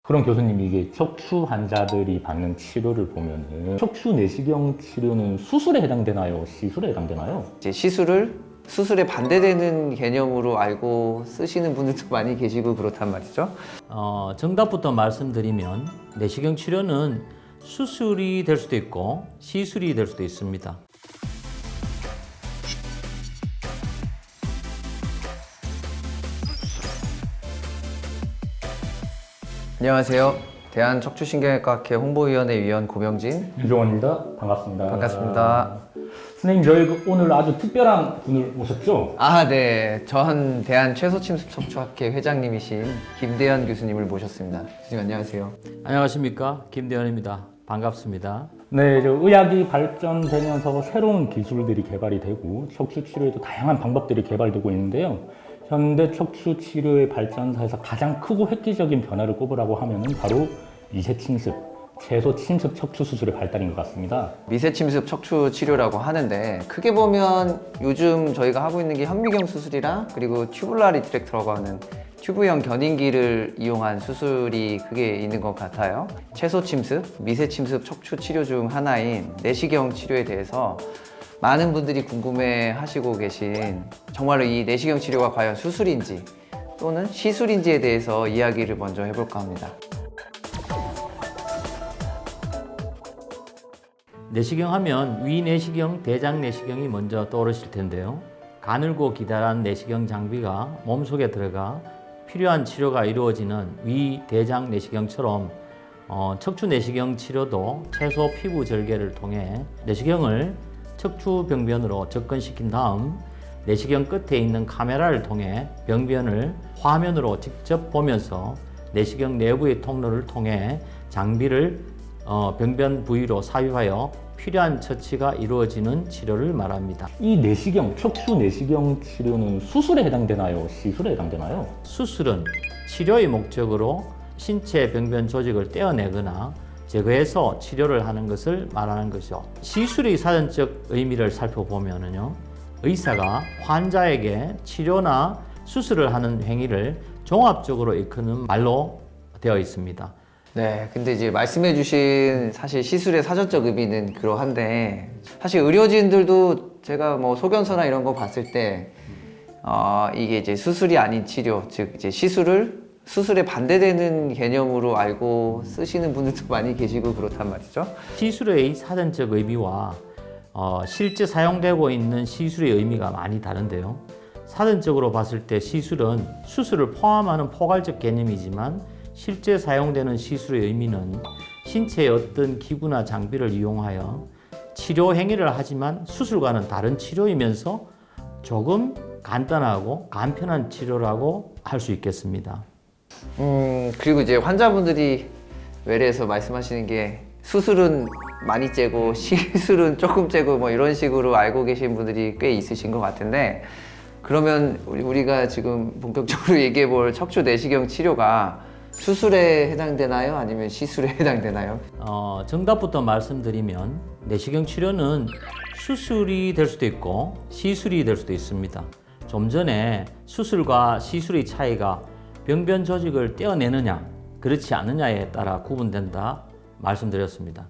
그럼 교수님, 이게 척추 환자들이 받는 치료를 보면은 척추 내시경 치료는 수술에 해당되나요? 시술에 해당되나요? 이제 시술을 수술에 반대되는 개념으로 알고 쓰시는 분들도 많이 계시고 그렇단 말이죠. 정답부터 말씀드리면 내시경 치료는 수술이 될 수도 있고 시술이 될 수도 있습니다. 안녕하세요. 대한척추신경외과학회 홍보위원회 위원 고명진. 유종원입니다. 반갑습니다. 반갑습니다. 선생님, 저희 오늘 아주 특별한 분을 모셨죠? 네. 전 대한최소침습척추학회 회장님이신 김대현 교수님을 모셨습니다. 교수님 안녕하세요. 안녕하십니까, 김대현입니다. 반갑습니다. 네, 의학이 발전되면서 새로운 기술들이 개발이 되고 척추 치료에도 다양한 방법들이 개발되고 있는데요. 현대 척추 치료의 발전사에서 가장 크고 획기적인 변화를 꼽으라고 하면은 바로 미세침습, 최소침습 척추 수술의 발달인 것 같습니다. 미세침습 척추 치료라고 하는데 크게 보면 요즘 저희가 하고 있는 게 현미경 수술이랑 그리고 튜블라 리트렉터라고 하는 튜브형 견인기를 이용한 수술이 크게 있는 것 같아요. 최소침습, 미세침습 척추 치료 중 하나인 내시경 치료에 대해서 많은 분들이 궁금해 하시고 계신, 정말로 이 내시경 치료가 과연 수술인지 또는 시술인지에 대해서 이야기를 먼저 해볼까 합니다. 내시경 하면 위내시경, 대장내시경이 먼저 떠오르실 텐데요. 가늘고 기다란 내시경 장비가 몸속에 들어가 필요한 치료가 이루어지는 위, 대장 내시경처럼 척추 내시경 치료도 최소 피부 절개를 통해 내시경을 척추 병변으로 접근시킨 다음 내시경 끝에 있는 카메라를 통해 병변을 화면으로 직접 보면서 내시경 내부의 통로를 통해 장비를 병변 부위로 삽입하여 필요한 처치가 이루어지는 치료를 말합니다. 이 내시경, 척추 내시경 치료는 수술에 해당되나요? 시술에 해당되나요? 수술은 치료의 목적으로 신체 병변 조직을 떼어내거나 제거해서 치료를 하는 것을 말하는 것이죠. 시술의 사전적 의미를 살펴보면요, 의사가 환자에게 치료나 수술을 하는 행위를 종합적으로 일컫는 말로 되어 있습니다. 네, 근데 이제 말씀해주신 사실 시술의 사전적 의미는 그러한데, 사실 의료진들도 제가 뭐 소견서나 이런 거 봤을 때, 이게 이제 수술이 아닌 치료, 즉 이제 수술에 반대되는 개념으로 알고 쓰시는 분들도 많이 계시고 그렇단 말이죠. 시술의 사전적 의미와 실제 사용되고 있는 시술의 의미가 많이 다른데요. 사전적으로 봤을 때 시술은 수술을 포함하는 포괄적 개념이지만 실제 사용되는 시술의 의미는 신체의 어떤 기구나 장비를 이용하여 치료 행위를 하지만 수술과는 다른 치료이면서 조금 간단하고 간편한 치료라고 할 수 있겠습니다. 그리고 이제 환자분들이 외래에서 말씀하시는 게 수술은 많이 째고 시술은 조금 째고 뭐 이런 식으로 알고 계신 분들이 꽤 있으신 것 같은데, 그러면 우리가 지금 본격적으로 얘기해 볼 척추 내시경 치료가 수술에 해당되나요? 아니면 시술에 해당되나요? 정답부터 말씀드리면 내시경 치료는 수술이 될 수도 있고 시술이 될 수도 있습니다. 좀 전에 수술과 시술의 차이가 병변 조직을 떼어내느냐 그렇지 않느냐에 따라 구분된다 말씀드렸습니다.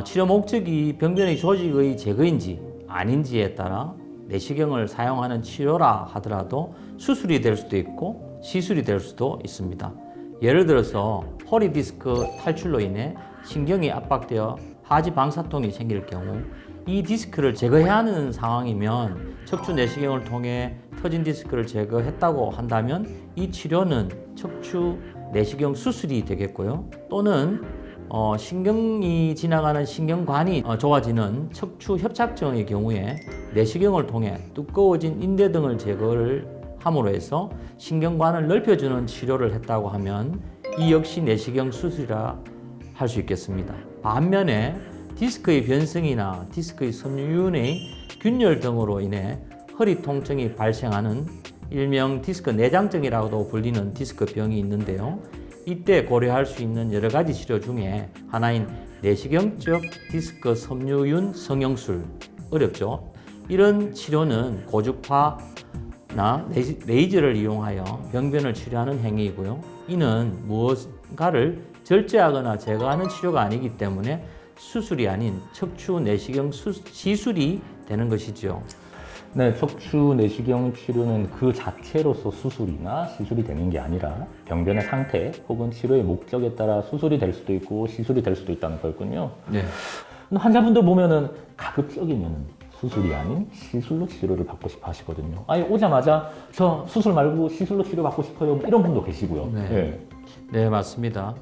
치료 목적이 병변의 조직의 제거인지 아닌지에 따라 내시경을 사용하는 치료라 하더라도 수술이 될 수도 있고 시술이 될 수도 있습니다. 예를 들어서 허리 디스크 탈출로 인해 신경이 압박되어 하지 방사통이 생길 경우 이 디스크를 제거해야 하는 상황이면 척추 내시경을 통해 터진 디스크를 제거했다고 한다면 이 치료는 척추 내시경 수술이 되겠고요. 또는 신경이 지나가는 신경관이 좋아지는 척추 협착증의 경우에 내시경을 통해 두꺼워진 인대 등을 제거를 함으로 해서 신경관을 넓혀주는 치료를 했다고 하면 이 역시 내시경 수술이라 할 수 있겠습니다. 반면에 디스크의 변성이나 디스크의 섬유윤의 균열 등으로 인해 허리 통증이 발생하는 일명 디스크 내장증이라고도 불리는 디스크 병이 있는데요. 이때 고려할 수 있는 여러 가지 치료 중에 하나인 내시경적 디스크 섬유윤 성형술, 어렵죠? 이런 치료는 고주파나 레이저를 이용하여 병변을 치료하는 행위이고요. 이는 뭔가를 절제하거나 제거하는 치료가 아니기 때문에 수술이 아닌 척추 내시경 시술이 되는 것이죠. 네, 척추 내시경 치료는 그 자체로서 수술이나 시술이 되는 게 아니라 병변의 상태 혹은 치료의 목적에 따라 수술이 될 수도 있고 시술이 될 수도 있다는 거였군요. 네. 환자분들 보면은 가급적이면 수술이 아닌 시술로 치료를 받고 싶어 하시거든요. 아예 오자마자 저 수술 말고 시술로 치료 받고 싶어요. 이런 분도 계시고요. 네. 예. 네, 맞습니다.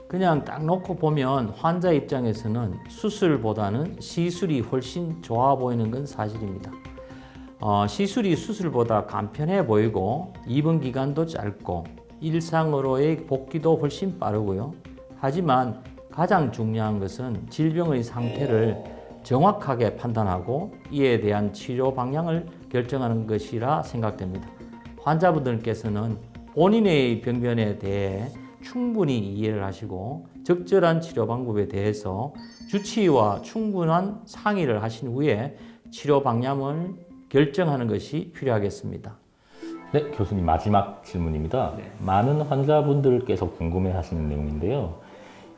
그냥 딱 놓고 보면 환자 입장에서는 수술보다는 시술이 훨씬 좋아 보이는 건 사실입니다. 시술이 수술보다 간편해 보이고 입원 기간도 짧고 일상으로의 복귀도 훨씬 빠르고요. 하지만 가장 중요한 것은 질병의 상태를 정확하게 판단하고 이에 대한 치료 방향을 결정하는 것이라 생각됩니다. 환자분들께서는 본인의 병변에 대해 충분히 이해를 하시고 적절한 치료 방법에 대해서 주치의와 충분한 상의를 하신 후에 치료 방향을 결정하는 것이 필요하겠습니다. 네, 교수님 마지막 질문입니다. 많은 환자분들께서 궁금해하시는 내용인데요.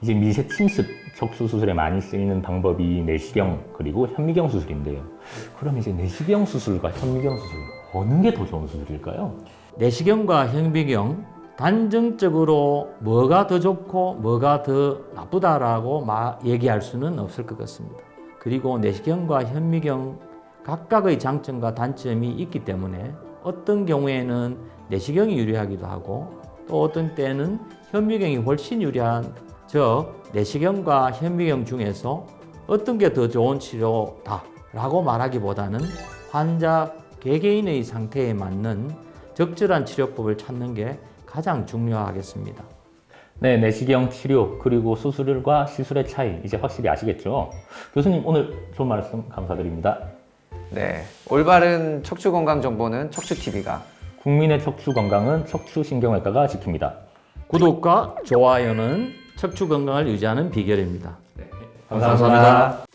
이제 미세 침습 척수 수술에 많이 쓰이는 방법이 내시경 그리고 현미경 수술인데요. 그럼 이제 내시경 수술과 현미경 수술 어느 게 더 좋은 수술일까요? 내시경과 현미경 단정적으로 뭐가 더 좋고 뭐가 더 나쁘다라고 얘기할 수는 없을 것 같습니다. 그리고 내시경과 현미경 각각의 장점과 단점이 있기 때문에 어떤 경우에는 내시경이 유리하기도 하고 또 어떤 때는 현미경이 훨씬 유리한 내시경과 현미경 중에서 어떤 게 더 좋은 치료다라고 말하기보다는 환자 개개인의 상태에 맞는 적절한 치료법을 찾는 게 가장 중요하겠습니다. 네, 내시경 치료 그리고 수술과 시술의 차이 이제 확실히 아시겠죠? 교수님 오늘 좋은 말씀 감사드립니다. 네, 올바른 척추 건강 정보는 척추TV가 국민의 척추 건강은 척추신경외과가 지킵니다. 구독과 좋아요는 척추 건강을 유지하는 비결입니다. 감사합니다.